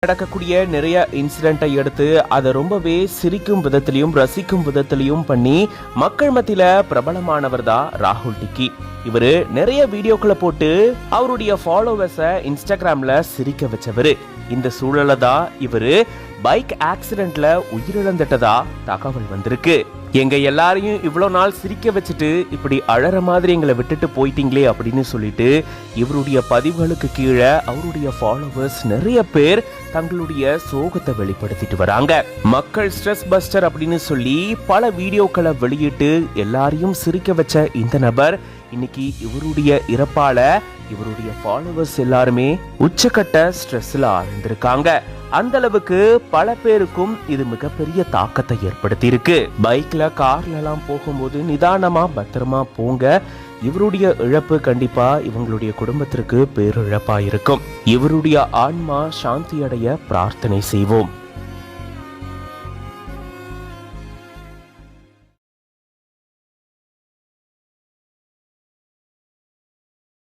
நடக்கக்கூடிய நிறைய இன்சிடென்ட்டை எடுத்து அதை ரொம்பவே சிரிக்கும் விதத்திலையும் ரசிக்கும் விதத்திலையும் பண்ணி மக்கள் மத்தியில பிரபலமானவர் தான் ராகுல் டிக்கி. இவரு நிறைய வீடியோக்களை போட்டு அவருடைய ஃபாலோவர்ஸை இன்ஸ்டாகிராம்ல சிரிக்க வச்சவரு. இந்த சூழல தான் இவரு பைக் ஆக்சிடென்ட்ல உயிரிழந்துட்டதா தகவல் வந்திருக்கு. எங்க எல்லாரையும் இவ்வளவு நாள் சிரிக்க வச்சுட்டு இப்படி அழற மாதிரி எங்களை விட்டுட்டு போயிட்டீங்களே அப்படின்னு சொல்லிட்டு இவருடைய பதிவுகளுக்கு கீழே அவருடைய ஃபாலோவர்ஸ் நிறைய பேர் தங்களுடைய சோகத்தை வெளிப்படுத்திட்டு வராங்க. மக்கள் ஸ்ட்ரெஸ் பஸ்டர் அப்படின்னு சொல்லி பல வீடியோக்களை வெளியிட்டு எல்லாரையும் சிரிக்க வச்ச இந்த நபர் இன்னைக்கு இவருடைய இறப்பால இவருடைய ஃபாலோவர்ஸ் எல்லாருமே உச்சக்கட்ட ஸ்ட்ரெஸ்ல ஆழ்ந்திருக்காங்க. அந்த அளவுக்கு பல பேருக்கும் இது மிகப்பெரிய தாக்கத்தை ஏற்படுத்தி இருக்கு. பைக்ல கார்ல எல்லாம் போகும்போது நிதானமா பத்திரமா போங்க. இவருடைய இழப்பு கண்டிப்பா இவங்களுடைய குடும்பத்திற்கு பேரிழப்பா இருக்கும். இவருடைய ஆன்மா சாந்தி அடைய பிரார்த்தனை செய்வோம்.